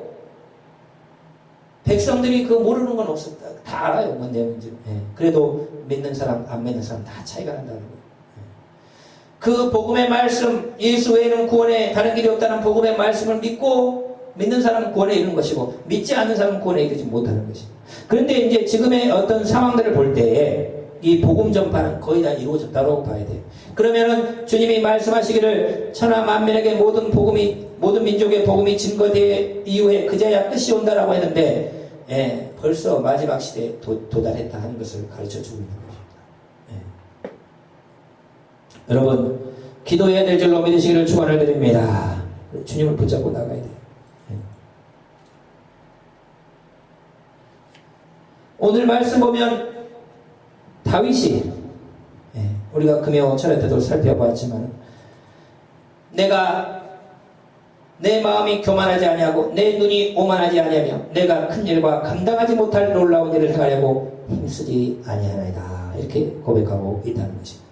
Speaker 1: 백성들이 그거 모르는 건 없었다. 다 알아요, 뭔 내용인지. 예. 그래도 믿는 사람, 안 믿는 사람 다 차이가 난다는 거예요. 예. 그 복음의 말씀, 예수 외에는 구원에 다른 길이 없다는 복음의 말씀을 믿고 믿는 사람은 구원에 이르는 것이고 믿지 않는 사람은 구원에 이르지 못하는 것입니다. 그런데 이제 지금의 어떤 상황들을 볼 때에 이 복음 전파는 거의 다 이루어졌다고 봐야 돼요. 그러면은 주님이 말씀하시기를 천하 만민에게 모든 민족의 복음이 증거된 이후에 그제야 끝이 온다라고 했는데, 예, 벌써 마지막 시대에 도달했다 하는 것을 가르쳐 주고 있는 것입니다. 예. 여러분, 기도해야 될 줄로 믿으시기를 축원을 드립니다. 주님을 붙잡고 나가야 돼요. 예. 오늘 말씀 보면 다윗이, 예, 우리가 금요 철회 때도 살펴봤지만, 내 마음이 교만하지 아니하고 내 눈이 오만하지 아니하며 내가 큰 일과 감당하지 못할 놀라운 일을 행하려고 힘쓰지 아니하나이다. 이렇게 고백하고 있다는 것입니다.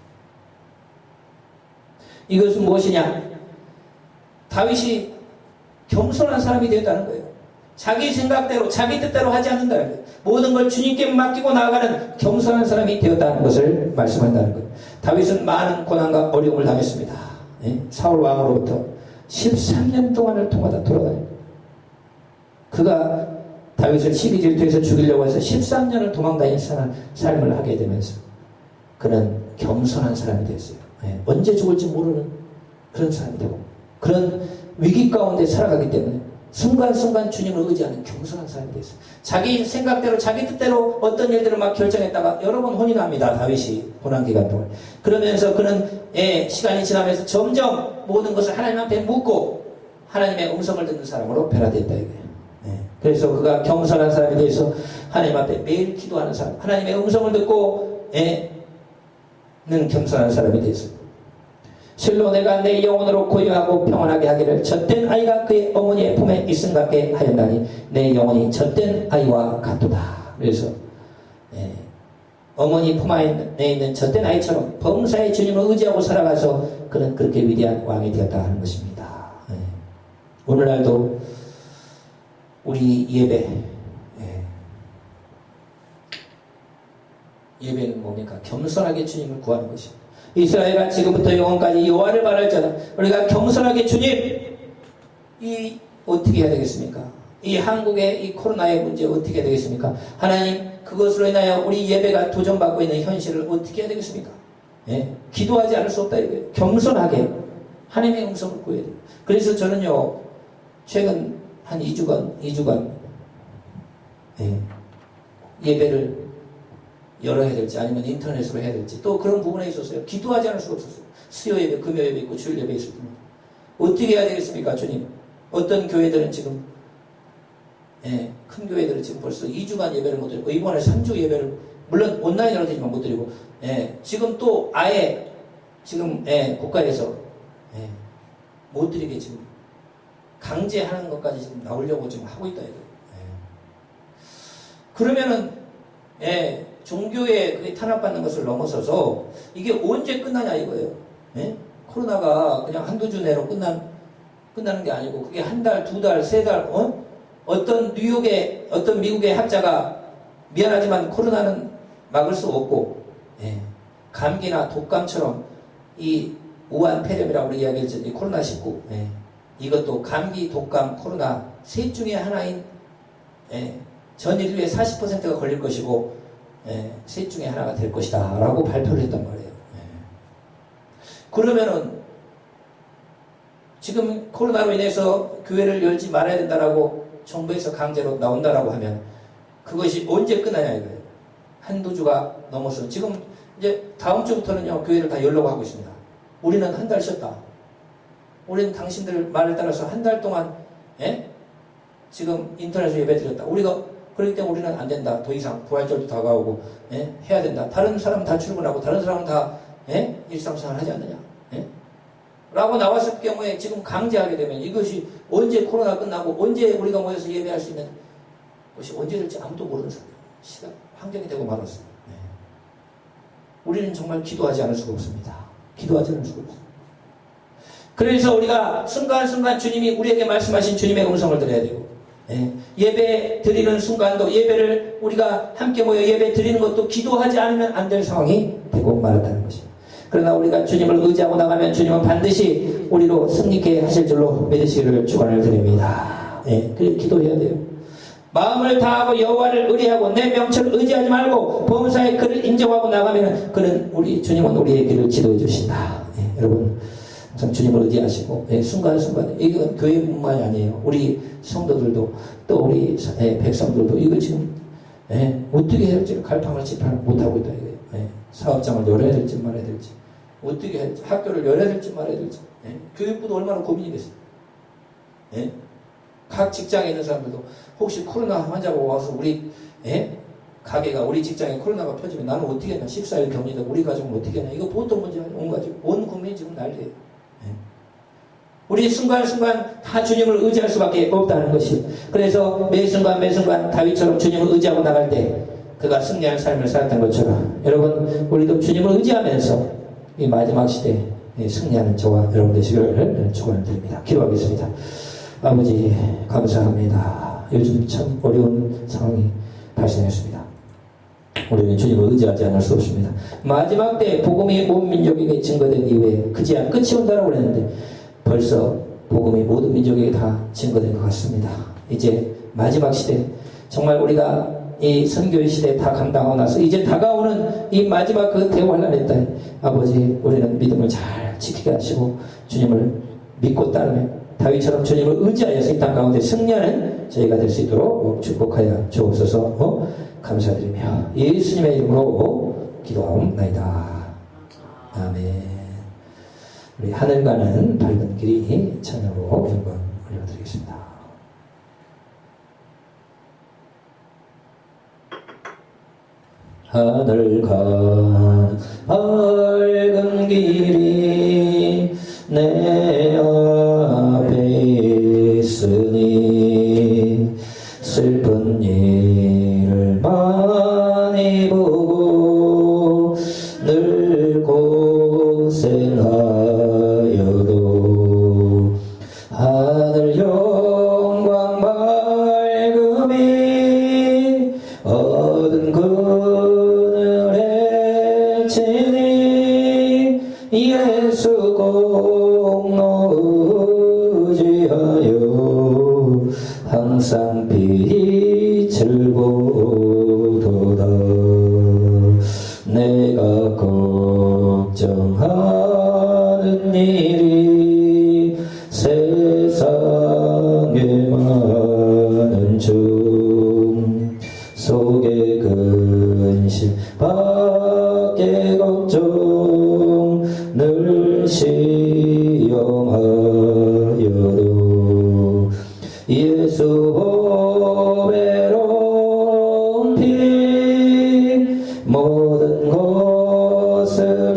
Speaker 1: 이것은 무엇이냐? 다윗이 겸손한 사람이 되었다는 거예요. 자기 생각대로 자기 뜻대로 하지 않는다는 거예요. 모든 걸 주님께 맡기고 나아가는 겸손한 사람이 되었다는 것을 말씀한다는 거예요. 다윗은 많은 고난과 어려움을 당했습니다. 예? 사울 왕으로부터 13년 동안을 통하다 돌아다닙니다. 그가 다윗을 12질투에서 죽이려고 해서 13년을 도망다닌 삶을 하게 되면서 그는 겸손한 사람이 됐어요. 예, 언제 죽을지 모르는 그런 사람이 되고 그런 위기 가운데 살아가기 때문에 순간순간 주님을 의지하는 겸손한 사람이 됐어요. 자기 생각대로 자기 뜻대로 어떤 일들을 막 결정했다가 여러 번 혼이 납니다. 다윗이 고난기간 동안. 그러면서 그는 시간이 지나면서 점점 모든 것을 하나님 앞에 묻고 하나님의 음성을 듣는 사람으로 변화됐다 이거예요. 그래서 그가 겸손한 사람에 대해서 하나님 앞에 매일 기도하는 사람, 하나님의 음성을 듣고 는 겸손한 사람이 되었습니다. 실로 내가 내 영혼으로 고요하고 평안하게 하기를 젖된 아이가 그의 어머니의 품에 있음 같게 하였나니 내 영혼이 젖된 아이와 같도다. 그래서 어머니 품 안에 있는 젖된 아이처럼 범사의 주님을 의지하고 살아가서 그는 그렇게 위대한 왕이 되었다 하는 것입니다. 오늘날도 우리 예배는 뭡니까? 겸손하게 주님을 구하는 것입니다. 이스라엘아 지금부터 영원까지 여호와를 바랄지어다. 우리가 겸손하게 주님, 이 어떻게 해야 되겠습니까? 이 한국의 이 코로나의 문제 어떻게 해야 되겠습니까? 하나님, 그것으로 인하여 우리 예배가 도전받고 있는 현실을 어떻게 해야 되겠습니까? 기도하지 않을 수 없다 이거예요. 겸손하게 하나님의 음성을 구해야 돼요. 그래서 저는요, 최근 한 2주간 예배를 열어야 될지 아니면 인터넷으로 해야 될지 또 그런 부분에 있었어요. 기도하지 않을 수가 없었어요. 수요 예배, 금요 예배 있고 주일 예배 있을 때는 어떻게 해야 되겠습니까, 주님? 어떤 교회들은 지금 큰 교회들은 지금 벌써 2주간 예배를 못 드리고 이번에 3주 예배를 물론 온라인으로 되지만 못 드리고 지금 또 아예 지금 국가에서 못 드리게 지금 강제하는 것까지 지금 나오려고 지금 하고 있다 이거예요. 그러면은 종교에 그게 탄압받는 것을 넘어서서 이게 언제 끝나냐 이거예요. 코로나가 그냥 한두 주 내로 끝나는 게 아니고 그게 한 달, 두 달, 세 달, 어떤 미국의 학자가 미안하지만 코로나는 막을 수 없고 감기나 독감처럼 이 우한 폐렴이라고 우리 이야기했죠. 코로나19 이것도 감기, 독감, 코로나 셋 중에 하나인 전 인류의 40%가 걸릴 것이고 셋 중에 하나가 될 것이다 라고 발표를 했단 말이에요. 그러면은 지금 코로나로 인해서 교회를 열지 말아야 된다라고 정부에서 강제로 나온다라고 하면 그것이 언제 끝나냐 이거예요. 한두 주가 넘어서 지금 이제 다음 주부터는요 교회를 다 열려고 하고 있습니다. 우리는 한 달 쉬었다. 우리는 당신들 말을 따라서 한 달 동안 지금 인터넷으로 예배 드렸다. 우리가 그렇기 때문에 우리는 안 된다. 더 이상 부활절도 다가오고 해야 된다. 다른 사람은 다 출근하고 다른 사람은 다 일상생활 하지 않느냐. 라고 나왔을 경우에 지금 강제하게 되면 이것이 언제 코로나 끝나고 언제 우리가 모여서 예배할 수 있는 것이 언제 될지 아무도 모르는 시간, 환경이 되고 말았습니다. 우리는 정말 기도하지 않을 수가 없습니다. 기도하지 않을 수가 없습니다. 그래서 우리가 순간순간 주님이 우리에게 말씀하신 주님의 음성을 들어야 되고, 예배 드리는 순간도 예배를 우리가 함께 모여 예배 드리는 것도 기도하지 않으면 안 될 상황이 되고 말았다는 것입니다. 그러나 우리가 주님을 의지하고 나가면 주님은 반드시 우리로 승리케 하실 줄로 믿으시기를 축원을 드립니다. 그래서 기도해야 돼요. 마음을 다하고 여호와를 의뢰하고 내 명철을 의지하지 말고 범사에 그를 인정하고 나가면 주님은 우리의 길을 지도해 주신다. 여러분 항상 주님을 의지하시고 순간순간 이건 교회뿐만이 아니에요. 우리 성도들도 또 우리 백성들도 이거 지금 어떻게 해야 될지 갈팡을 집판을 못하고 있다 이거예요. 사업장을 열어야 될지 말아야 될지 어떻게 해야 될지 학교를 열어야 될지 말아야 될지 교육부도 얼마나 고민이 됐어요. 각 직장에 있는 사람들도 혹시 코로나 환자가 와서 우리 가게가 우리 직장에 코로나가 퍼지면 나는 어떻게 하냐 14일 격리다 우리 가족은 어떻게 하냐 이거 보통 문제 아니에요. 온 국민이 지금 난리예요. 우리 순간순간 다 주님을 의지할 수밖에 없다는 것이에요. 그래서 매 순간 다윗처럼 주님을 의지하고 나갈 때 그가 승리할 삶을 살았던 것처럼 여러분 우리도 주님을 의지하면서 이 마지막 시대에 승리하는 저와 여러분 되시기를 축원드립니다. 기도하겠습니다. 아버지 감사합니다. 요즘 참 어려운 상황이 발생했습니다. 우리는 주님을 의지하지 않을 수 없습니다. 마지막 때 복음이 온 민족에게 증거된 이후에 그제야 끝이 온다라고 그랬는데 벌써 복음이 모든 민족에게 다 증거된 것 같습니다. 이제 마지막 시대 정말 우리가 이 선교의 시대에 다 감당하고 나서 이제 다가오는 이 마지막 그 대환란의 때 아버지 우리는 믿음을 잘 지키게 하시고 주님을 믿고 따르며 다윗처럼 주님을 의지하여서 이 땅 가운데 승리하는 저희가 될 수 있도록 축복하여 주옵소서. 감사드리며 예수님의 이름으로 기도하옵나이다. 아멘. 우리 하늘 가는 밝은 길이 찬양으로 영광 올려드리겠습니다. 하늘 가는 밝은 길이 내 앞에 있으니 슬픈 일을 많이 보고 늘 고생하여도 하늘 영광 밝음이 얻은 그늘에 지니 예수 공로 의지하여 항상 빛을 보도다. 내가 걱정하는 일이 세상에 많은 중 속에 근심 밖에 걱정 늘 시험하여도 예수 보배로운 피 모든 것을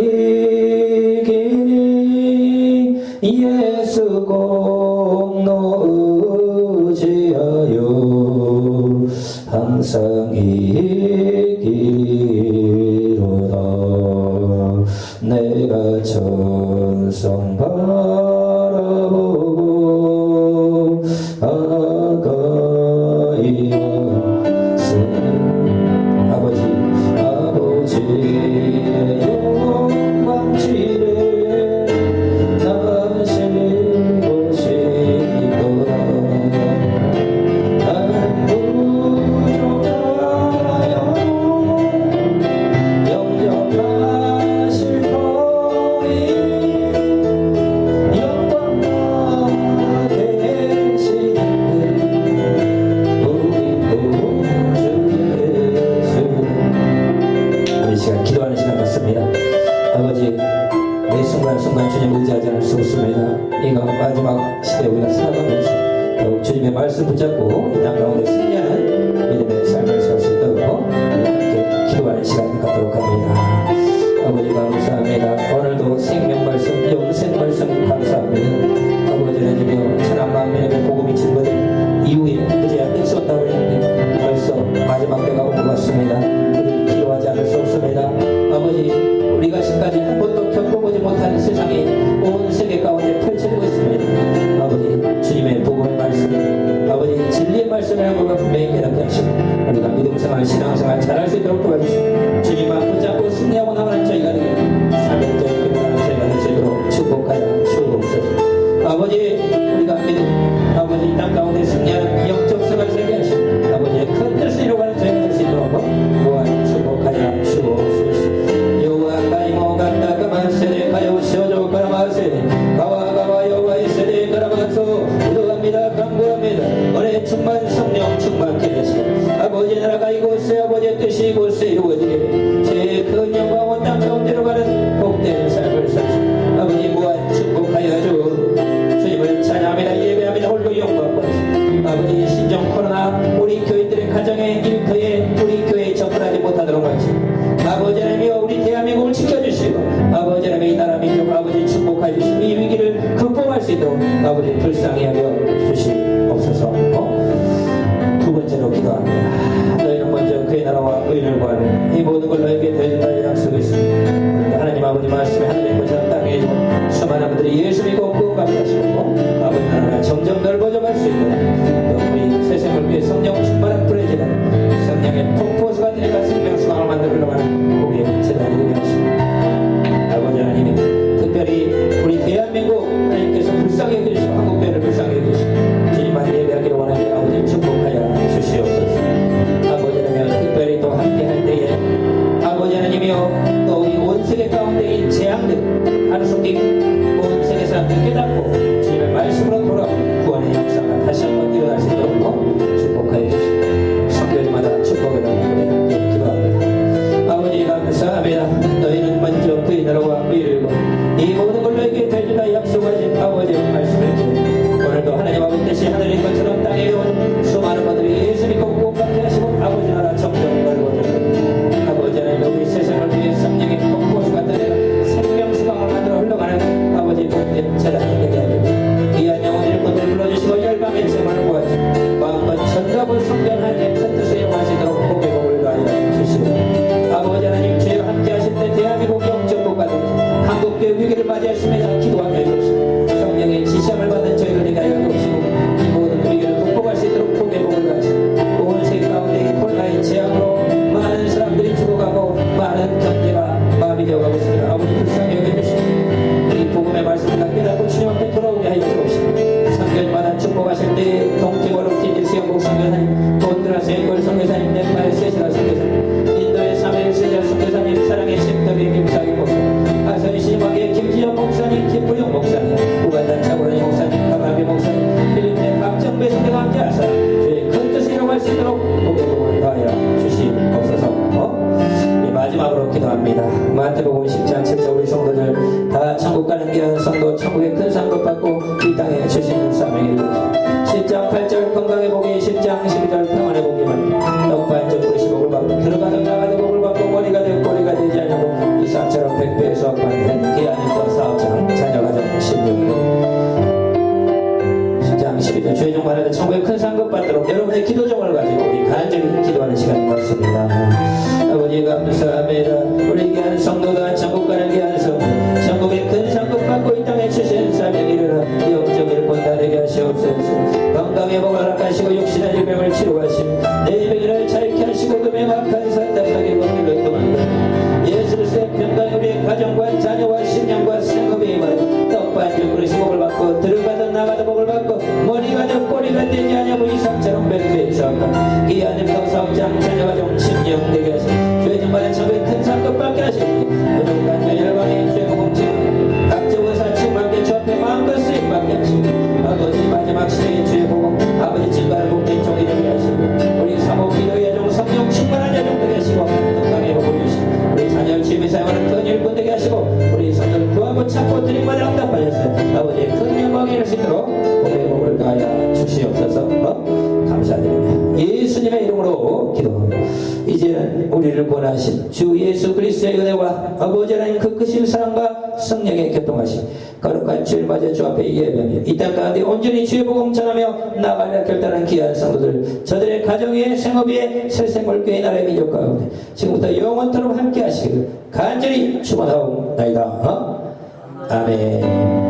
Speaker 1: 이기니 예수 공로 의지하여 항상 이기리로다. 내가 천성 바라보고 가까이 왔으니 아버지의 영광지에 나는 쉬고 싶도다. 나는 부족하여도 영접하실 터이 영광 되시는 우리 구주 예수. 우리 시간 기도하는 시간 같습니다. 아버지 매 순간순간 주님 의지하지 않을 수 없습니다. 이거 마지막 시대에 우리가 살아가면서 더욱 주님의 말씀 붙잡고 이 땅 가운데 승리하는 믿음의 삶을 살 수 있도록 함께 기도하는 시간 갖도록 합니다. 아버지 감사합니다. 오늘도 생명 말씀, 영생 말씀 감사합니다. 아버지는 이며 천한 만민에게 복음이 증거된 이후에 그제야 끝이 온다고 했는데 벌써 마지막 때가 온 것 같습니다. 우리 기도하지 않을 수 없습니다. 아버지 우리가 지금까지 한 번도 겪어보지 못한 세상이 온 세계 가운데 펼쳐져 말씀을 우리가 분명히 깨닫게 하시고 우리가 믿음생활 신앙생활 잘할 수 있도록 도와주시고 주님만 붙잡고 승리하고 나가는 저희가 되게 사명적인 끝나는 저희가 될 수 있도록 축복하여 주옵소서. 아버지 우리가 믿음 아버지 이 땅 가운데 승리하는 영적 생활 살게 하시고 아버지의 큰 뜻을 이루어가는 저희가 될 수 있도록 무한 축복하여 주옵소서. 여호와 가이모 간다 가만 세대 가요 시어조 가라마 세대 가와 여호와의 세대 가라마소 기도합니다. 간구합니다. 오늘 충만 성령 충만케 하시고 아버지 나라가 이곳에 아버지의 뜻이 이곳에 이루어지게 제큰 영광 온 땅 가운데로 가는 복된 삶을 사시고 아버지 무한 축복하여 주님을 찬양합니다. 예배합니다. 홀로 영광받으시고 아버지 신종 코로나 우리 교인들의 가정에 일터에 우리 교회에 접근하지 못하도록 하시고 아버지 하나님이여 우리 대한민국을 지켜주시고 아버지 하나님의 이 나라 민족 아버지 축복하여 주시고 이 위기를 극복할 수 있도록 아버지 불쌍히 여겨 주시옵소서. 두 번째로 기도합니다. 너희는 먼저 그의 나라와 의를 구하는 이 모든 걸 너에게 더해준다는 약속이 있습니다. 하나님 아버지 말씀에 하나님 것처럼 땅에 수많은 분들이 예수 믿고 구원받게 하시고 아버지 나라가 점점 넓어져 갈 수 있도록 또 우리 세상을 위해 성령 충만한 불의 재단 성령의 폭포수가 되어가 생명 수강을 만들어 흘러가는 우리의 재단이 되게 하시고 아버지 하나님이 특별히 우리 대한민국 하나님께서 불쌍히 여겨주시고 한국교회를 불쌍히 여겨주시고 주님만 예배하기를 원하는 아버지 축복하여 주시옵소서. 아버지 하나님 특별히 또 함께할 때에 아버지 하나님이여 또 이 온 세계 가운데 이 재앙들 하루속히 온 세계 사람들 깨닫고 주님의 말씀으로 돌아오는 구원의 역사가 다시 한번 일어날 수 있도록 축복하여 주시고 성교일마다 축복을 함께 기도합니다. 아버지 감사합니다. 너희는 먼저 그의 나라와 의를 이 모든 걸 너에게 대주다 약속하신 아버지의 말씀을 듣고 오늘도 하나님 아버지 뜻이 하늘인 것처럼 땅에 온 수많은 분들이 예수 믿고 구원받게 하시고 아버지 나라 점점 넓어지고 아버지 하나님 우리 세상을 위해 성령의 폭포수가 되어 생명수강을 만들어 흘러가는 아버지 복된 재단이 되게 하시고 귀한 영혼 일꾼들 불러주시고 열방의 생활을 구하시고 마음과 전답을 성전하는 큰 뜻을 이용할 수 있도록 복의 복을 다하여 주시고 아버지 하나님 주여 함께 하실 때 대한민국 영적 국가들 한국교회 위기를 맞이했습니다. 기도하게 해주시고 성령의 지시함을 받은 저희를 내게 하여 주시고 이 모든 위기를 극복할 수 있도록 복의 복을 다하시고 온 세계 가운데 코로나의 재앙으로 많은 사람들이 죽어가고 많은 경제가 마비 되어가고 있습니다. 아버지 불쌍히 여겨주시고 이 복음의 말씀을 다 깨닫고 주님 앞에 돌아오게 하여 주옵시고 성결마다 축복하실 때 동태고로 찐일수 영국 선교사님 본드라스 앵골 선교사님 네팔 세시라 선교사님 인도의 사메일 세자 선교사님 사랑의 심터비 김사기 목사 아서리 시마의 김지영 목사님 김부영 목사님 우간다 차고라니 목사님 가바비 목사님 필리핀의 박정배 선교가 함께하사 주의 큰 뜻을 이뤄갈 수 있도록 복을 다하여 주시옵소서. 우리 마지막으로 기도합니다. 마태복음 10장 7절 우리 성도들 다 천국 가는 길은 성도 천국의 큰 상급 받고 이 땅에 주신 사명이 이루어지고 10장 8절 건강의 복이 10장 12절 평안의 복이만 떡반적 우리 복을 받고 들어가든 나가든 복을 받고 머리가 되고 꼬리가 되지 않냐고 이삭처럼 백배의 수확받는 기한일과 사업장 자녀가정 16년 10장 12절 최종 받는 천국의 큰 상급 받도록 여러분의 기도정을 가지고 우리 간절히 기도하는 시간이 왔습니다. 아버지 감사합니다. 우리 귀한 성도가 천국 가는 귀한 성도 천국의 큰 상급 받고 이 땅에 주신 사명이 이르러 영적 일꾼 다 되게 하시옵소서. 건강의 복을 허락하시고 육신의 질병을 치료하시고 내 병을 자유케 하시고 그 명확한 사탄에게 원리를 도망가 예수의 평강 우리의 가정과 자녀와 신령과 생업에 임하여 떡반죽 그릇이 복을 받고 들어가든 나가든 복을 받고 머리가 되고 꼬리가 되지 않냐고 이삭처럼 백배의 사업가 이 안에 사업장 자녀가정 심령 되게 하시고 주의 정말의 천국의 큰 상급 받게 하시고 부족한 열방의 죄 복음 각종 의사 충만케 주 앞에 마음껏 쓰임 받게 하시고 아버지 마지막 시대의 주의 복음 아버지 증가를 복된 종이 되게 하시고 우리 사모 기도의 여종 성령 충만한 여종 되게 하시고 건강의 복을 주시고 우리 자녀 취미 사용하는 큰 일꾼 되게 하시고 우리 성도를 구하고 찾고 드림마다 응답하셨어요. 아버지의 큰 영광이 이룰 수 있도록 복의 복을 다하여 주시옵소서. 감사드립니다. 예수님의 이름으로 기도합니다. 이제는 우리를 권하신 주 예수 그리스도의 은혜와 아버지 하나님 그 크신 사랑과 성령의 교통하심 거룩한 주를 맞아 주 앞에 예배하며 이 땅 가운데 온전히 주의 복음 전하며 나아가려 결단한 귀한 성도들 저들의 가정에 생업에 새생물교회 나라의 민족 가운데 지금부터 영원토록 함께 하시기를 간절히 축원하옵나이다. 아멘.